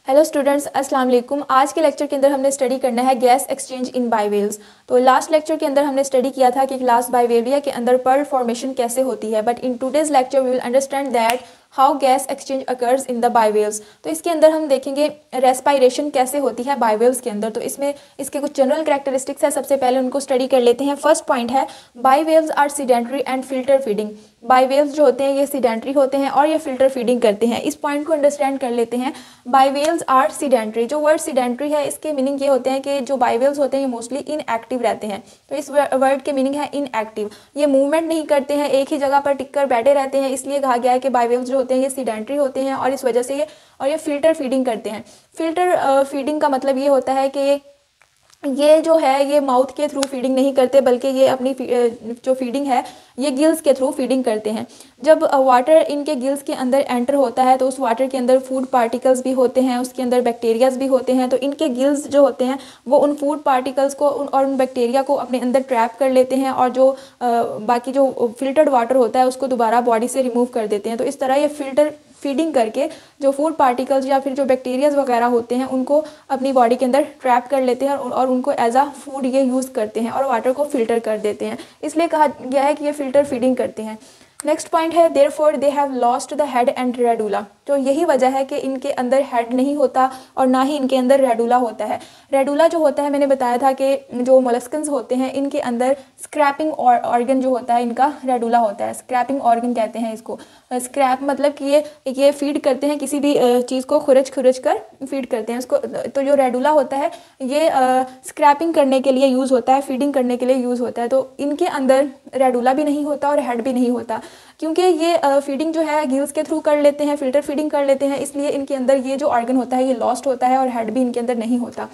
Hello students, अस्सलाम वालेकुम। आज के लेक्चर के अंदर हमने स्टडी करना है गैस एक्सचेंज इन बाइवेल्स। तो लास्ट लेक्चर के अंदर हमने स्टडी किया था कि ग्लास बाइवेरिया के अंदर पर्ल फॉर्मेशन कैसे होती है, but in today's lecture we will understand that how gas exchange occurs in the bivalves. तो इसके अंदर हम देखेंगे रेस्पायरेशन कैसे होती है बाइवेल्स के अंदर। तो इसमें इसके कुछ जनरल कैरेक्टरिस्टिक्स है, सबसे पहले उनको स्टडी कर लेते हैं। फर्स्ट पॉइंट है bivalves are sedentary and filter feeding. Bivalves जो होते हैं ये सीडेंट्री होते हैं और ये फिल्टर फीडिंग करते हैं। इस पॉइंट को अंडरस्टैंड कर लेते हैं। बाइवेल्स आर सीडेंट्री, जो वर्ड सीडेंट्री है इसके मीनिंग ये होते हैं कि जो बाइवेल्स होते हैं ये मोस्टली इनएक्टिव रहते हैं। तो इस वर्ड के मीनिंग है इनएक्टिव, ये मूवमेंट नहीं करते हैं, एक ही जगह पर टिक कर बैठे रहते हैं, इसलिए कहा गया है कि बाइवेल्स जो होते हैं ये सीडेंट्री होते हैं और इस वजह से ये फिल्टर फीडिंग करते हैं। फिल्टर फीडिंग का मतलब ये होता है कि ये जो है ये माउथ के थ्रू फीडिंग नहीं करते, बल्कि ये अपनी जो फीडिंग है ये गिल्स के थ्रू फीडिंग करते हैं। जब वाटर इनके गिल्स के अंदर एंटर होता है तो उस वाटर के अंदर फूड पार्टिकल्स भी होते हैं, उसके अंदर बैक्टीरियाज भी होते हैं। तो इनके गिल्स जो होते हैं वो उन फूड पार्टिकल्स को और उन बैक्टीरिया को अपने अंदर ट्रैप कर लेते हैं और जो बाकी जो फिल्टर्ड वाटर होता है उसको दोबारा बॉडी से रिमूव कर देते हैं। तो इस तरह ये फिल्टर फीडिंग करके जो फूड पार्टिकल्स या फिर जो बैक्टीरियाज वगैरह होते हैं उनको अपनी बॉडी के अंदर ट्रैप कर लेते हैं और उनको एज अ फूड ये यूज़ करते हैं और वाटर को फिल्टर कर देते हैं, इसलिए कहा गया है कि ये फिल्टर फीडिंग करते हैं। नेक्स्ट पॉइंट है therefore they have lost the head and radula. तो यही वजह है कि इनके अंदर हेड नहीं होता और ना ही इनके अंदर रेडुला होता है। रेडुला जो होता है मैंने बताया था कि जो मोलस्कन्स होते हैं इनके अंदर स्क्रैपिंग ऑर्गन जो होता है इनका रेडुला होता है। स्क्रैपिंग ऑर्गन कहते हैं इसको। स्क्रैप मतलब कि ये फीड करते हैं, किसी भी चीज़ को खुरच कर फीड करते हैं उसको। तो जो रेडुला होता है ये स्क्रैपिंग करने के लिए यूज़ होता है, फीडिंग करने के लिए यूज़ होता है। तो इनके अंदर रेडुला भी नहीं होता और हेड भी नहीं होता, क्योंकि ये फीडिंग जो है गिल्स के थ्रू कर लेते हैं, फिल्टर फीडिंग कर लेते हैं, इसलिए इनके अंदर ये जो ऑर्गन होता है ये लॉस्ट होता है और हेड भी इनके अंदर नहीं होता।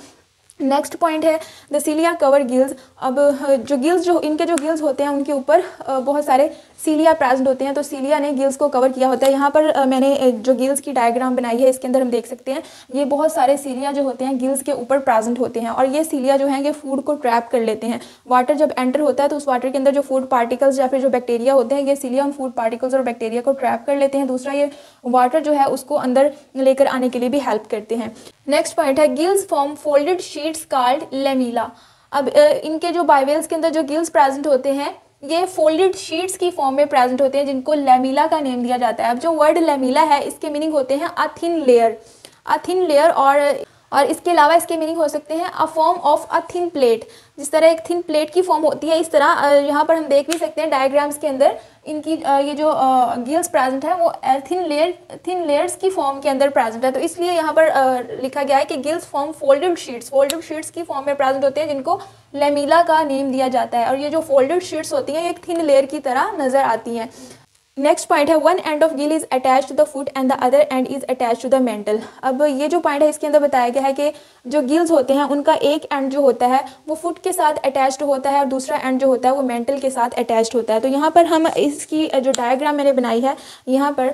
नेक्स्ट पॉइंट है द सीलिया कवर गिल्स। अब जो गिल्स जो इनके जो गिल्स होते हैं उनके ऊपर बहुत सारे सीलिया प्रेजेंट होते हैं। तो सीलिया ने गिल्स को कवर किया होता है। यहाँ पर मैंने जो गिल्स की डायग्राम बनाई है इसके अंदर हम देख सकते हैं ये बहुत सारे सीलिया जो होते हैं गिल्स के ऊपर प्रेजेंट होते हैं और ये सीलिया जो हैं ये फूड को ट्रैप कर लेते हैं। वाटर जब एंटर होता है तो उस वाटर के अंदर जो फूड पार्टिकल्स या फिर जो बैक्टीरिया होते हैं ये सीलिया उन फूड पार्टिकल्स और बैक्टीरिया को ट्रैप कर लेते हैं। दूसरा ये वाटर जो है उसको अंदर लेकर आने के लिए भी हेल्प करते हैं। नेक्स्ट पॉइंट है gills form folded sheets called lamella. अब इनके जो बाइवेल्स के अंदर जो गिल्स प्रेजेंट होते हैं ये फोल्डेड शीट्स की फॉर्म में प्रेजेंट होते हैं, जिनको लेमिला का नेम दिया जाता है। अब जो वर्ड लेमिला है इसके मीनिंग होते हैं अ थिन लेयर और इसके अलावा इसके मीनिंग हो सकते हैं a form of a thin plate. जिस तरह एक थिन प्लेट की फॉर्म होती है इस तरह यहाँ पर हम देख भी सकते हैं डायग्राम्स के अंदर इनकी ये जो गिल्स प्रेजेंट है वो थिन लेयर्स की फॉर्म के अंदर प्रेजेंट है। तो इसलिए यहाँ पर लिखा गया है कि गिल्स फॉर्म फोल्डेड शीट्स की फॉर्म में प्रेजेंट होते हैं, जिनको लेमिला का नेम दिया जाता है। और ये जो फोल्डेड शीट्स होती हैं एक थिन लेयर की तरह नजर आती हैं। नेक्स्ट पॉइंट है one end of gill is attach to the foot and the other end is attach to the mantle. अब ये जो पॉइंट है इसके अंदर बताया गया है कि जो गिल्स होते हैं उनका एक एंड जो होता है वो फुट के साथ अटैच्ड होता है और दूसरा एंड जो होता है वो मेंटल के साथ अटैच्ड होता है। तो यहाँ पर हम इसकी जो डायग्राम मैंने बनाई है यहाँ पर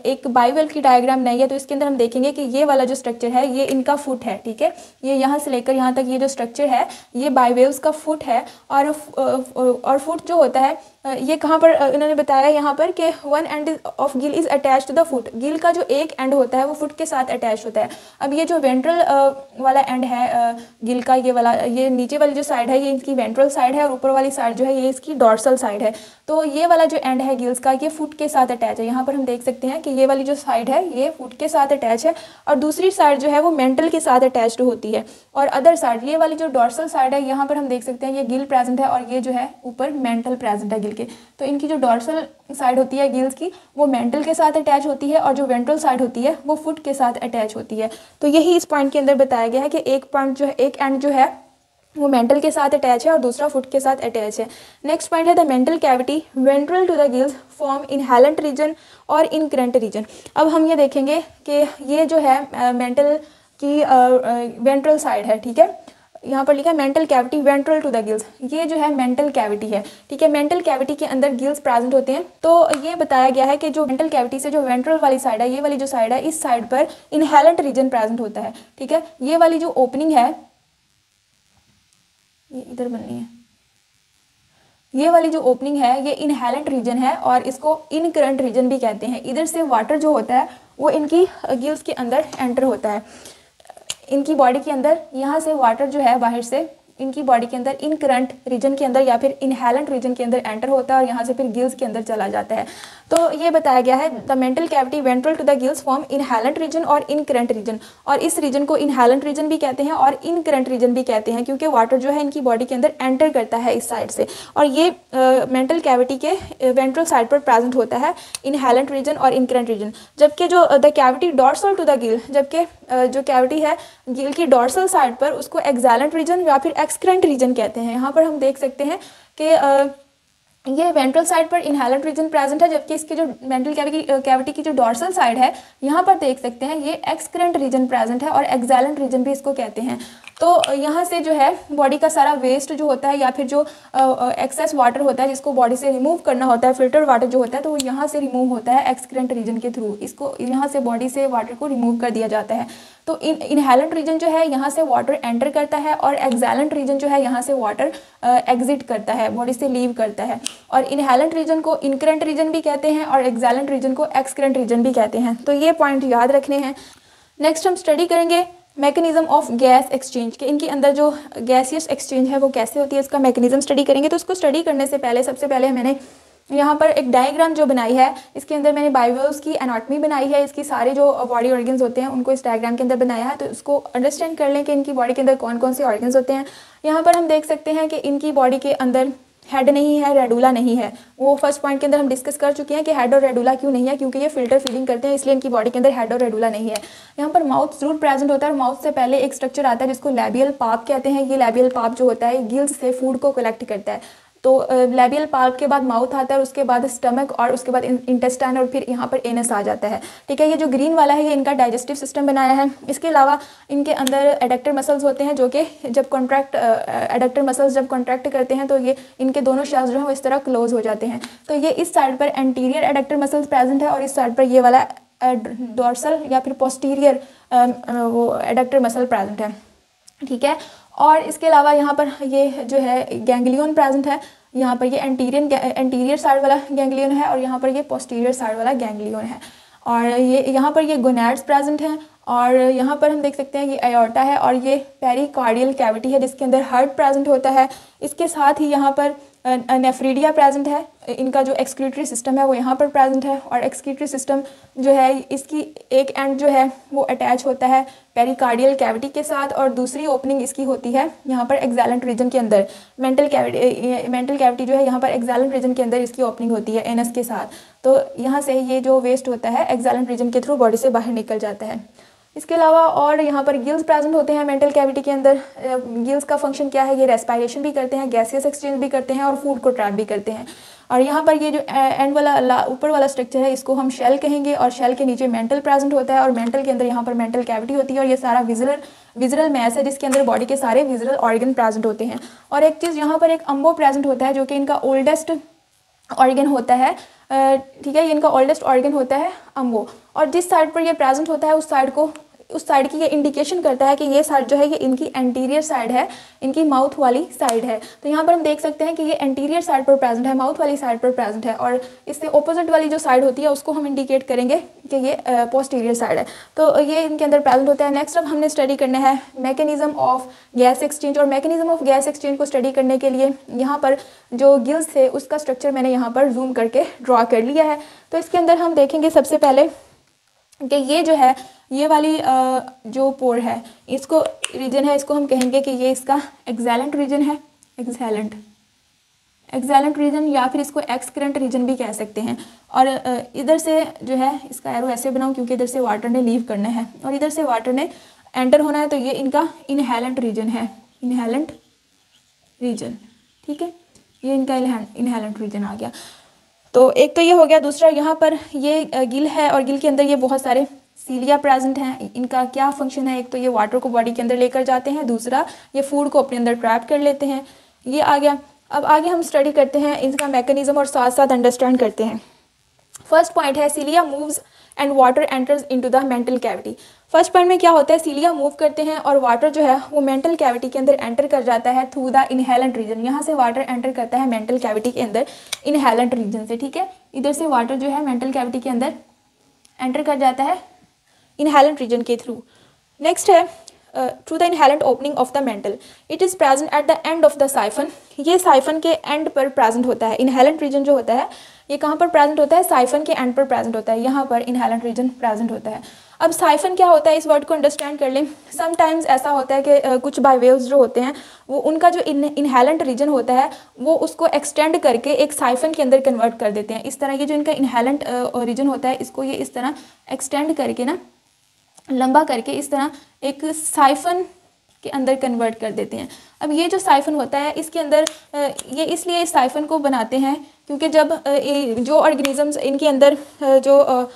एक बाइवेल की डायग्राम बनाई है। तो इसके अंदर हम देखेंगे कि ये वाला जो स्ट्रक्चर है ये इनका फुट है, ठीक है। ये यहाँ से लेकर यहाँ तक ये जो स्ट्रक्चर है ये बाइवेल्स का फुट है और फुट जो होता है ये कहाँ पर इन्होंने बताया यहाँ पर कि one end of gill is attach to the foot. Gill का जो एक एंड होता है वो फुट के साथ अटैच होता है। अब ये जो वेंट्रल वाला एंड है गिल का, ये नीचे वाली जो साइड है ये इसकी वेंट्रल साइड है और ऊपर वाली साइड जो है ये इसकी डॉर्सल साइड है। तो ये वाला जो एंड है गिल्स का ये फुट के साथ अटैच है। यहाँ पर हम देख सकते हैं कि ये वाली जो साइड है ये फुट के साथ अटैच है और दूसरी साइड जो है वो मेंटल के साथ अटैच्ड होती है। और अदर साइड ये वाली जो डॉर्सल साइड है यहाँ पर हम देख सकते हैं ये गिल प्रेजेंट है और ये जो है ऊपर मेंटल प्रेजेंट है गिल के। तो इनकी जो डॉर्सल साइड होती है गिल्स की वो मेंटल के साथ अटैच होती है और जो वेंट्रल साइड होती है वो फुट के साथ अटैच होती है। तो यही इस पॉइंट के अंदर बताया गया है कि एक पॉइंट जो है एक एंड जो है वो मेंटल के साथ अटैच है और दूसरा फुट के साथ अटैच है। नेक्स्ट पॉइंट है the mantle cavity ventral to the gills form inhalant region और इनकरेंट रीजन। अब हम ये देखेंगे कि ये जो है मेंटल की वेंट्रल साइड है, ठीक है। यहाँ पर लिखा है mantle cavity ventral to the gills, ये जो है मेंटल कैविटी है, ठीक है। मेंटल कैविटी के अंदर गिल्स प्रेजेंट होते हैं। तो ये बताया गया है कि जो मेंटल कैविटी से जो वेंट्रल वाली साइड है ये वाली जो साइड है इस साइड पर इनहेलेंट रीजन प्रेजेंट होता है, ठीक है। ये वाली जो ओपनिंग है ये इधर बननी है, ये वाली जो ओपनिंग है ये इनहेलेंट रीजन है और इसको इनकरेंट रीजन भी कहते हैं। इधर से वाटर जो होता है वो इनकी गिल्स के अंदर एंटर होता है। इनकी बॉडी के अंदर यहाँ से वाटर जो है बाहर से इनकी बॉडी के अंदर इन करंट रीजन के अंदर या फिर इनहेलेंट रीजन के अंदर एंटर होता है और यहाँ से फिर गिल्स के अंदर चला जाता है। तो ये बताया गया है the mantle cavity ventral to the gills form inhalant region और इन करंट रीजन, और इस रीजन को इनहेलेंट रीजन भी कहते हैं और इन करंट रीजन भी कहते हैं क्योंकि वाटर जो है इनकी बॉडी के अंदर एंटर करता है इस साइड से, और ये मेंटल कैविटी के वेंट्रल साइड पर प्रेजेंट होता है इनहेलेंट रीजन और इन करंट रीजन। जबकि जो the cavity dorsal to the gill, जबकि जो कैविटी है गिल की डॉर्सल साइड पर उसको एक्सैलेंट रीजन या फिर एक्सक्रेंट रीजन कहते हैं। यहाँ पर हम देख सकते हैं कि ये वेंट्रल साइड पर इनहेलेंट रीजन प्रेजेंट है, जबकि इसके जो मेंटल कैविटी की जो डॉर्सल साइड है यहाँ पर देख सकते हैं ये एक्सक्रेंट रीजन प्रेजेंट है और एक्सैलेंट रीजन भी इसको कहते हैं। तो यहाँ से जो है बॉडी का सारा वेस्ट जो होता है या फिर जो एक्सेस वाटर होता है जिसको बॉडी से रिमूव करना होता है, फिल्टर वाटर जो होता है, तो वो यहाँ से रिमूव होता है एक्सक्रेंट रीजन के थ्रू। इसको यहाँ से बॉडी से वाटर को रिमूव कर दिया जाता है। तो इनहेलेंट रीजन जो है यहाँ से वाटर एंटर करता है और एक्सैलेंट रीजन जो है यहाँ से वाटर एग्जिट करता है, बॉडी से लीव करता है। और इनहेलेंट रीजन को इनकरेंट रीजन भी कहते हैं और एक्सैलेंट रीजन को एक्सक्रेंट रीजन भी कहते हैं। तो ये पॉइंट याद रखने हैं। नेक्स्ट हम स्टडी करेंगे मैकेनिज्म ऑफ गैस एक्सचेंज के, इनके अंदर जो गैसियस एक्सचेंज है वो कैसे होती है, इसका मैकेनिज्म स्टडी करेंगे। तो उसको स्टडी करने से पहले सबसे पहले मैंने यहाँ पर एक डायग्राम जो बनाई है, इसके अंदर मैंने बायोवेव्स की एनाटॉमी बनाई है, इसकी सारे जो बॉडी ऑर्गन्स होते हैं उनको इस डायग्राम के अंदर बनाया है। तो इसको अंडरस्टैंड कर लें कि इनकी बॉडी के अंदर कौन कौन से ऑर्गन्स होते हैं। यहाँ पर हम देख सकते हैं कि इनकी बॉडी के अंदर हेड नहीं है, रेडुला नहीं है। वो फर्स्ट पॉइंट के अंदर हम डिस्कस कर चुके हैं कि हेड और रेडुला क्यों नहीं है, क्योंकि ये फिल्टर फीडिंग करते हैं, इसलिए इनकी बॉडी के अंदर हेड और रेडुला नहीं है। यहाँ पर माउथ जरूर प्रेजेंट होता है और माउथ से पहले एक स्ट्रक्चर आता है जिसको लैबियल पाल्प कहते हैं। ये लैबियल पाल्प जो होता है गिल्स से फूड को कलेक्ट करता है। तो लैबियल पाल्प के बाद माउथ आता है, उसके बाद स्टमक और उसके बाद इंटेस्टाइन और फिर यहाँ पर एनस आ जाता है। ठीक है, ये जो ग्रीन वाला है ये इनका डाइजेस्टिव सिस्टम बनाया है। इसके अलावा इनके अंदर एडक्टर मसल्स होते हैं जो कि जब एडक्टर मसल्स जब कॉन्ट्रैक्ट करते हैं तो ये इनके दोनों शेल्स जो हैं वो इस तरह क्लोज हो जाते हैं। तो ये इस साइड पर एंटीरियर एडक्टर मसल्स प्रेजेंट है और इस साइड पर ये वाला डोर्सल या फिर पोस्टीरियर वो एडक्टर मसल प्रेजेंट है। ठीक है, और इसके अलावा यहाँ पर ये जो है गैंग्लियन प्रेजेंट है। यहाँ पर ये एंटीरियर साइड वाला गैंग्लियन है और यहाँ पर ये पोस्टीरियर साइड वाला गैंग्लियन है। और ये यहाँ पर ये गोनैड्स प्रेजेंट हैं और यहाँ पर हम देख सकते हैं ये एयोर्टा है और ये पेरिकार्डियल कैविटी है जिसके अंदर हार्ट प्रेजेंट होता है। इसके साथ ही यहाँ पर नेफ्रीडिया प्रेजेंट है। इनका जो एक्सक्रीटरी सिस्टम है वो यहाँ पर प्रेजेंट है और एक्सक्रीटरी सिस्टम जो है इसकी एक एंड जो है वो अटैच होता है पेरिकार्डियल कैविटी के साथ और दूसरी ओपनिंग इसकी होती है यहाँ पर एक्सैलेंट रीजन के अंदर। मेंटल कैविटी जो है यहाँ पर एक्सैलेंट रीजन के अंदर इसकी ओपनिंग होती है एनस के साथ। तो यहाँ से ये जो वेस्ट होता है एक्सैलेंट रीजन के थ्रू बॉडी से बाहर निकल जाता है। इसके अलावा और यहाँ पर गिल्स प्रेजेंट होते हैं मेंटल कैविटी के अंदर। गिल्स का फंक्शन क्या है, ये रेस्पायरेशन भी करते हैं, गैसियस एक्सचेंज भी करते हैं और फूड को ट्रैप भी करते हैं। और यहाँ पर ये जो एंड वाला ऊपर वाला स्ट्रक्चर है इसको हम शेल कहेंगे और शेल के नीचे मेंटल प्रेजेंट होता है और मेंटल के अंदर यहाँ पर मेंटल कैविटी होती है और ये सारा विजुअल मैस है जिसके अंदर बॉडी के सारे विजुअल ऑर्गन प्रेजेंट होते हैं। और एक चीज़ यहाँ पर एक अम्बो प्रेजेंट होता है जो कि इनका ओल्डेस्ट ऑर्गन होता है। ठीक है, ये इनका ओल्डेस्ट ऑर्गन होता है अम्बो, और जिस साइड पर ये प्रेजेंट होता है उस साइड की ये इंडिकेशन करता है कि ये साइड जो है ये इनकी एंटीरियर साइड है, इनकी माउथ वाली साइड है। तो यहाँ पर हम देख सकते हैं कि ये एंटीरियर साइड पर प्रेजेंट है, माउथ वाली साइड पर प्रेजेंट है और इससे ऑपोजिट वाली जो साइड होती है उसको हम इंडिकेट करेंगे कि ये पोस्टीरियर साइड है। तो ये इनके अंदर प्रेजेंट होता है। नेक्स्ट अब हमने स्टडी करना है मैकेनिज्म ऑफ गैस एक्सचेंज, और मैकेनिज्म ऑफ गैस एक्सचेंज को स्टडी करने के लिए यहाँ पर जो गिल्स थे उसका स्ट्रक्चर मैंने यहाँ पर जूम करके ड्रॉ कर लिया है। तो इसके अंदर हम देखेंगे सबसे पहले कि ये जो है ये वाली जो पोर है इसको रीजन है, इसको हम कहेंगे कि ये इसका एक्सैलेंट रीजन है, एक्सैलेंट रीजन या फिर इसको एक्सक्रेंट रीजन भी कह सकते हैं। और इधर से जो है इसका एरो ऐसे बनाऊं क्योंकि इधर से वाटर ने लीव करना है और इधर से वाटर ने एंटर होना है, तो ये इनका इनहेलेंट रीजन है, इनहेलेंट रीजन। ठीक है, ये इनका इनहेलेंट रीजन आ गया। तो एक तो ये हो गया। दूसरा यहाँ पर ये गिल है और गिल के अंदर ये बहुत सारे सीलिया प्रेजेंट हैं। इनका क्या फंक्शन है, एक तो ये वाटर को बॉडी के अंदर लेकर जाते हैं, दूसरा ये फूड को अपने अंदर ट्रैप कर लेते हैं। ये आ गया। अब आगे हम स्टडी करते हैं इनका मैकेनिज्म और साथ साथ अंडरस्टैंड करते हैं। फर्स्ट पॉइंट है cilia moves and water enters into the mantle cavity. First point में क्या होता है, सीलिया मूव करते हैं और वाटर जो है वो मेंटल कैविटी के अंदर एंटर कर जाता है थ्रू द इनहेलेंट रीजन। यहाँ से वाटर एंटर करता है मेंटल कैविटी के अंदर इनहेलेंट रीजन से। ठीक है, इधर से वाटर जो है मेंटल कैविटी के अंदर एंटर कर जाता है इनहेलेंट रीजन के थ्रू। नेक्स्ट है through the inhalant opening of the mental, it is present at the end of the siphon. ये साइफन के एंड पर प्रेजेंट होता है। इनहेलेंट रीजन जो होता है ये कहाँ पर प्रेजेंट होता है? साइफन के एंड पर प्रेजेंट होता है, यहाँ पर इनहेलेंट रीजन प्रेजेंट होता है। अब साइफन क्या होता है, इस वर्ड को अंडरस्टैंड कर लें। समटाइम्स ऐसा होता है कि कुछ बायवेव्स जो होते हैं वो उनका जो इनहेलेंट रीजन होता है वो उसको एक्सटेंड करके एक साइफन के अंदर कन्वर्ट कर देते हैं। इस तरह ये जो इनका इनहेलेंट रीजन होता है इसको ये इस तरह एक्सटेंड करके ना, लंबा करके इस तरह एक साइफन के अंदर कन्वर्ट कर देते हैं। अब ये जो साइफन होता है इसके अंदर ये इसलिए इस साइफन को बनाते हैं क्योंकि जब जो ऑर्गेनिजम्स इनके अंदर जो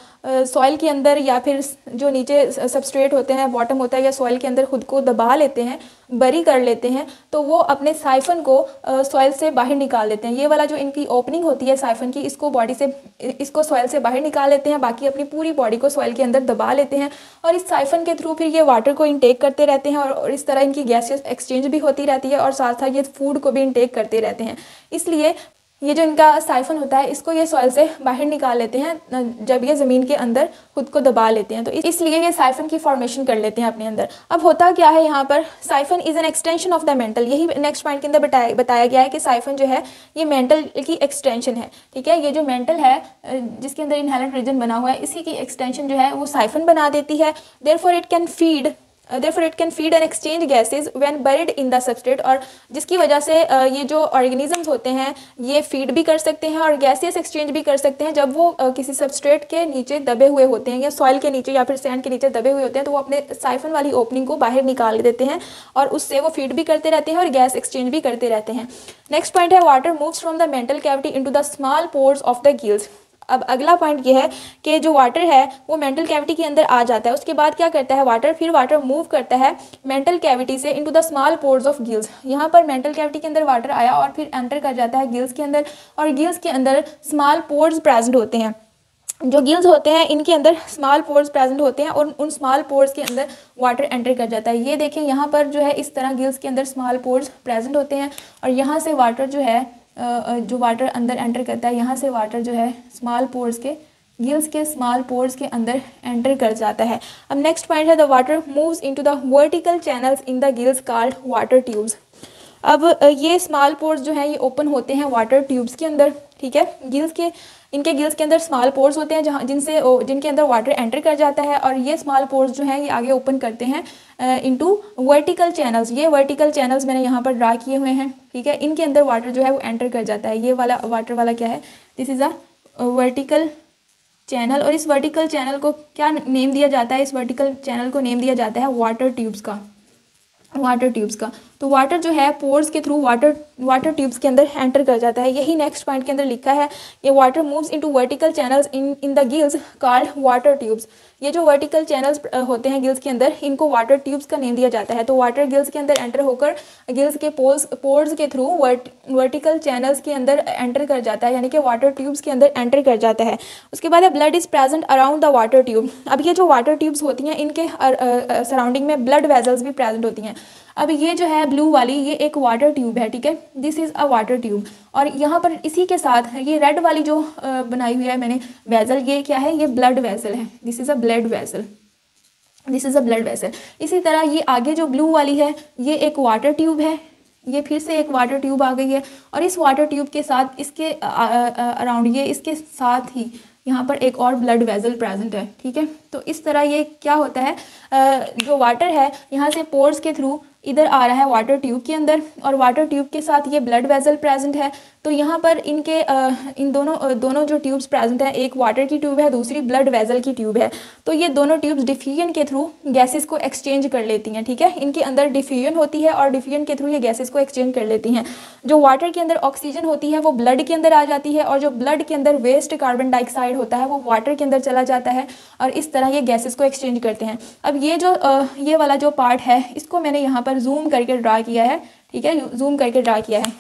सॉइल के अंदर या फिर जो नीचे सबस्ट्रेट होते हैं, बॉटम होता है या सॉइल के अंदर खुद को दबा लेते हैं, बरी कर लेते हैं, तो वो अपने साइफन को सॉइल से बाहर निकाल देते हैं। ये वाला जो इनकी ओपनिंग होती है साइफन की, इसको बॉडी से, इसको सॉइल से बाहर निकाल लेते हैं, बाकी अपनी पूरी बॉडी को सॉइल के अंदर दबा लेते हैं और इस साइफन के थ्रू फिर ये वाटर को इनटेक करते रहते हैं और इस तरह इनकी गैसेस एक्सचेंज भी होती रहती है और साथ साथ ये फूड को भी इनटेक करते रहते हैं। इसलिए ये जो इनका साइफन होता है इसको ये सॉइल से बाहर निकाल लेते हैं जब ये ज़मीन के अंदर खुद को दबा लेते हैं, तो इसलिए ये साइफन की फॉर्मेशन कर लेते हैं अपने अंदर। अब होता क्या है यहाँ पर, siphon is an extension of the mental. यही नेक्स्ट पॉइंट के अंदर बताया गया है कि साइफन जो है ये मेंटल की एक्सटेंशन है। ठीक है, ये जो मेंटल है जिसके अंदर इनहेलेंट रीजन बना हुआ है इसी की एक्सटेंशन जो है वो साइफन बना देती है। Therefore it can feed and exchange gases when buried in the substrate, और जिसकी वजह से ये जो ऑर्गेनिजम्स होते हैं ये फीड भी कर सकते हैं और गैसेस एक्सचेंज भी कर सकते हैं जब वो किसी सबस्ट्रेट के नीचे दबे हुए होते हैं या सॉइल के नीचे या फिर सैंड के नीचे दबे हुए होते हैं, तो वो अपने साइफन वाली ओपनिंग को बाहर निकाल देते हैं और उससे वो फीड भी करते रहते हैं और गैस एक्सचेंज भी करते रहते हैं। नेक्स्ट पॉइंट है water moves from the mantle cavity into the small pores of the gills. अब अगला पॉइंट ये है कि जो वाटर है वो मेंटल कैविटी के अंदर आ जाता है, उसके बाद क्या करता है वाटर मूव करता है मेंटल कैविटी से into the small pores of gills. यहाँ पर मेंटल कैविटी के अंदर वाटर आया और फिर एंटर कर जाता है गिल्स के अंदर, और गिल्स के अंदर स्मॉल पोर्स प्रेजेंट होते हैं। जो गिल्स होते हैं इनके अंदर स्मॉल पोर्स प्रेजेंट होते हैं और उन स्मॉल पोर्स के अंदर वाटर एंटर कर जाता है। ये देखें यहाँ पर जो है इस तरह गिल्स के अंदर स्मॉल पोर्स प्रेजेंट होते हैं और यहाँ से वाटर जो है जो वाटर अंदर एंटर करता है, यहाँ से वाटर जो है स्मॉल पोर्स के गिल्स के स्मॉल पोर्स के अंदर एंटर कर जाता है। अब नेक्स्ट पॉइंट है the water moves into the vertical channels in the gills called water tubes. अब ये स्मॉल पोर्स जो है ये ओपन होते हैं वाटर ट्यूब्स के अंदर। ठीक है, इनके गिल्स के अंदर स्मॉल पोर्स होते हैं जिनके अंदर वाटर एंटर कर जाता है और ये स्मॉल पोर्स जो हैं ये आगे ओपन करते हैं इनटू वर्टिकल चैनल्स। ये वर्टिकल चैनल्स मैंने यहाँ पर ड्रा किए हुए हैं। ठीक है, इनके अंदर वाटर जो है वो एंटर कर जाता है। ये वाला वाटर वाला क्या है, this is a vertical channel, और इस वर्टिकल चैनल को क्या नेम दिया जाता है, इस वर्टिकल चैनल को नेम दिया जाता है वाटर ट्यूब्स का। तो वाटर जो है पोर्स के थ्रू वाटर ट्यूब्स के अंदर एंटर कर जाता है। यही नेक्स्ट पॉइंट के अंदर लिखा है ये water moves into vertical channels in the gills called water tubes. ये जो वर्टिकल चैनल्स होते हैं गिल्स के अंदर इनको वाटर ट्यूब्स का नेम दिया जाता है। तो वाटर गिल्स के अंदर एंटर होकर गिल्स के पोर्स के थ्रू वर्टिकल चैनल्स के अंदर एंटर कर जाता है, यानी कि वाटर ट्यूब्स के अंदर एंटर कर जाता है। उसके बाद blood is present around the water tube. अब ये जो वाटर ट्यूब्स होती हैं इनके सराउंडिंग में ब्लड वेजल्स भी प्रेजेंट होती हैं। अब ये जो है ब्लू वाली ये एक वाटर ट्यूब है। ठीक है, this is a water tube, और यहाँ पर इसी के साथ ये रेड वाली जो बनाई हुई है मैंने वेजल, ये क्या है, ये ब्लड वेसल है। This is a blood vessel. इसी तरह ये आगे जो ब्लू वाली है ये एक वाटर ट्यूब है, ये फिर से एक वाटर ट्यूब आ गई है, और इस वाटर ट्यूब के साथ इसके अराउंड ये इसके साथ ही यहाँ पर एक और ब्लड वेसल प्रेजेंट है। ठीक है, तो इस तरह ये क्या होता है, जो वाटर है यहाँ से पोर्स के थ्रू इधर आ रहा है वाटर ट्यूब के अंदर, और वाटर ट्यूब के साथ ये ब्लड वेसल प्रेजेंट है। तो यहाँ पर इनके इन दोनों जो ट्यूब्स प्रेजेंट हैं, एक वाटर की ट्यूब है, दूसरी ब्लड वेसल की ट्यूब है। तो ये दोनों ट्यूब्स डिफ्यूजन के थ्रू गैसेस को एक्सचेंज कर लेती हैं। ठीक है, इनके अंदर डिफ्यूजन होती है और डिफ्यूजन के थ्रू ये गैसेस को एक्सचेंज कर लेती हैं। जो वाटर के अंदर ऑक्सीजन होती है वो ब्लड के अंदर आ जाती है, और जो ब्लड के अंदर वेस्ट कार्बन डाइऑक्साइड होता है वो वाटर के अंदर चला जाता है, और इस तरह ये गैसेस को एक्सचेंज करते हैं। अब ये जो ये वाला जो पार्ट है इसको मैंने यहाँ पर जूम करके ड्रा किया है। ठीक है, जूम करके ड्रा किया है।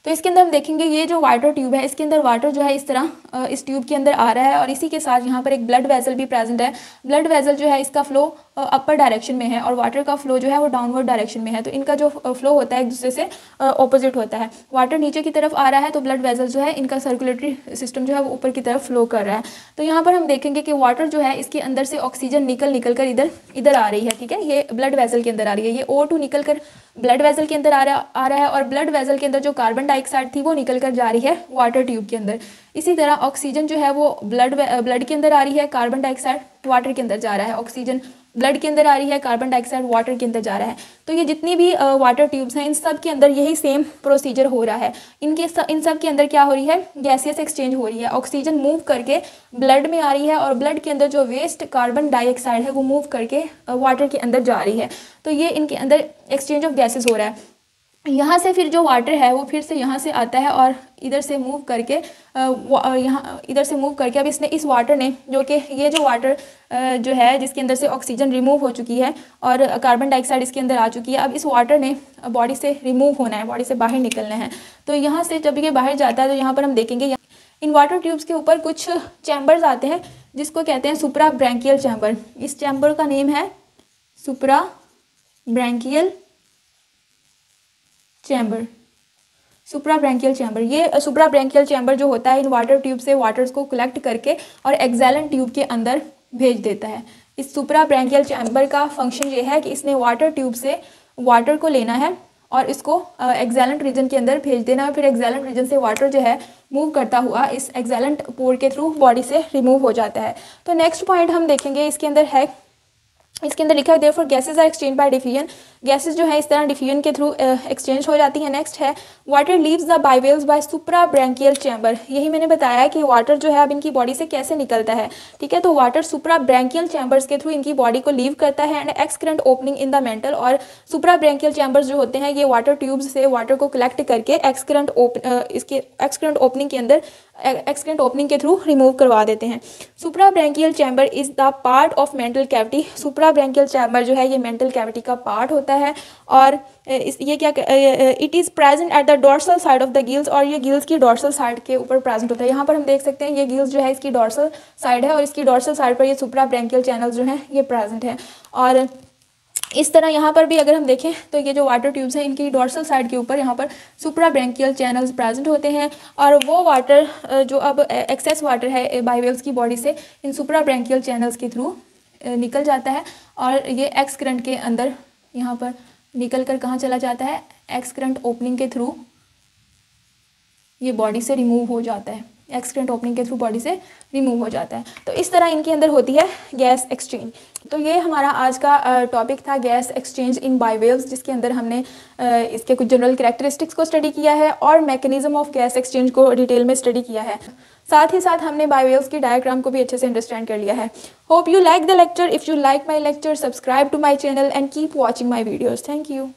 तो इसके अंदर हम देखेंगे ये जो वाटर ट्यूब है इसके अंदर वाटर जो है इस तरह इस ट्यूब के अंदर आ रहा है, और इसी के साथ यहाँ पर एक ब्लड वेसल भी प्रेजेंट है। ब्लड वेसल जो है इसका फ्लो अपर डायरेक्शन में है और वाटर का फ्लो जो है वो डाउनवर्ड डायरेक्शन में है, तो इनका जो फ्लो होता है एक दूसरे से ऑपोजिट होता है। वाटर नीचे की तरफ आ रहा है तो ब्लड वेजल जो है इनका सर्कुलेटरी सिस्टम जो है वो ऊपर की तरफ फ्लो कर रहा है। तो यहाँ पर हम देखेंगे कि वाटर जो है इसके अंदर से ऑक्सीजन निकल कर इधर आ रही है, ठीक है, ये ब्लड वेजल के अंदर आ रही है, ये O2 निकल कर ब्लड वेजल के अंदर आ रहा है और ब्लड वेजल के अंदर जो कार्बन डाइऑक्साइड थी वो निकल कर जा रही है वाटर ट्यूब के अंदर। इसी तरह ऑक्सीजन जो है वो ब्लड के अंदर आ रही है, कार्बन डाइऑक्साइड वाटर के अंदर जा रहा है, ऑक्सीजन ब्लड के अंदर आ रही है, कार्बन डाइऑक्साइड वाटर के अंदर जा रहा है। तो ये जितनी भी वाटर ट्यूब्स हैं इन सब के अंदर यही सेम प्रोसीजर हो रहा है। इन सब के अंदर क्या हो रही है, गैसियस एक्सचेंज हो रही है, ऑक्सीजन मूव करके ब्लड में आ रही है और ब्लड के अंदर जो वेस्ट कार्बन डाइऑक्साइड है वो मूव करके वाटर के अंदर जा रही है। तो ये इनके अंदर एक्सचेंज ऑफ गैसेस हो रहा है। यहाँ से फिर जो वाटर है वो फिर से यहाँ से आता है और इधर से मूव करके इधर से मूव करके अब इस वाटर ने जो कि ये जो वाटर जो है जिसके अंदर से ऑक्सीजन रिमूव हो चुकी है और कार्बन डाइऑक्साइड इसके अंदर आ चुकी है, अब इस वाटर ने बॉडी से रिमूव होना है, बॉडी से बाहर निकलना है। तो यहाँ से जब ये बाहर जाता है तो यहाँ पर हम देखेंगे इन वाटर ट्यूब्स के ऊपर कुछ चैम्बर्स आते हैं जिसको कहते हैं सुप्रा ब्रैंकियल चैम्बर। इस चैम्बर का नेम है सुप्रा ब्रैंकियल चैम्बर, सुप्रा ब्रैंकियल चैम्बर। ये सुप्रा ब्रैंकियल चैम्बर जो होता है इन वाटर ट्यूब से वाटर्स को कलेक्ट करके और एक्सैलेंट ट्यूब के अंदर भेज देता है। इस सुप्रा ब्रैंकियल चैम्बर का फंक्शन ये है कि इसने वाटर ट्यूब से वाटर को लेना है और इसको एक्सैलेंट रीजन के अंदर भेज देना है, फिर एक्सैलेंट रीजन से वाटर जो है मूव करता हुआ इस एक्सैलेंट पोर के थ्रू बॉडी से रिमूव हो जाता है। तो नेक्स्ट पॉइंट हम देखेंगे इसके अंदर है, इसके अंदर लिखा है therefore gases are exchange by diffusion, gases जो है इस तरह डिफ्यूजन के थ्रू एक्सचेंज हो जाती है। नेक्स्ट है water leaves the bivalves by supra branchial chamber. यही मैंने बताया कि वाटर जो है अब इनकी बॉडी से कैसे निकलता है, ठीक है। तो वाटर सुप्रा ब्रैंकियल चैम्बर्स के थ्रू इनकी बॉडी को लीव करता है and excurrent opening in the mantle, और सुप्रा ब्रैंकियल चैम्बर्स जो होते हैं ये वाटर ट्यूब्स से वाटर को कलेक्ट करके इसके एक्सक्रेंट ओपनिंग के अंदर एक्सक्रेंट ओपनिंग के थ्रू रिमूव करवा देते हैं। Supra branchial chamber is the part of mantle cavity. Supra branchial chamber जो है ये मेंटल कैविटी का पार्ट होता है और ये क्या it is present at the dorsal side of the gills, और ये गिल्स की डॉर्सल साइड के ऊपर प्रेजेंट होता है। यहाँ पर हम देख सकते हैं ये गिल्स जो है इसकी डॉर्सल साइड है और इसकी डॉर्सल साइड पर ये सुप्रा ब्रैंकियल चैनल्स जो हैं ये प्रेजेंट है। और इस तरह यहाँ पर भी अगर हम देखें तो ये जो वाटर ट्यूब्स हैं इनकी डॉर्सल साइड के ऊपर यहाँ पर सुप्रा ब्रैंकियल चैनल्स प्रेजेंट होते हैं और वो वाटर जो अब एक्सेस वाटर है बाइवेल्स की बॉडी से इन सुप्रा ब्रैंकियल चैनल्स के थ्रू निकल जाता है और ये एक्स करंट के अंदर यहाँ पर निकल कर कहाँ चला जाता है, एक्स करंट ओपनिंग के थ्रू ये बॉडी से रिमूव हो जाता है, एक्स करंट ओपनिंग के थ्रू बॉडी से रिमूव हो जाता है। तो इस तरह इनके अंदर होती है गैस एक्सचेंज। तो ये हमारा आज का टॉपिक था गैस एक्सचेंज इन बाइवेल्स, जिसके अंदर हमने इसके कुछ जनरल कैरेक्टरिस्टिक्स को स्टडी किया है और मैकेनिज्म ऑफ गैस एक्सचेंज को डिटेल में स्टडी किया है। साथ ही साथ हमने बाइवेल्स की डायग्राम को भी अच्छे से अंडरस्टैंड कर लिया है। Hope you like the lecture. If you like my lecture, subscribe to my channel and keep watching my videos. Thank you.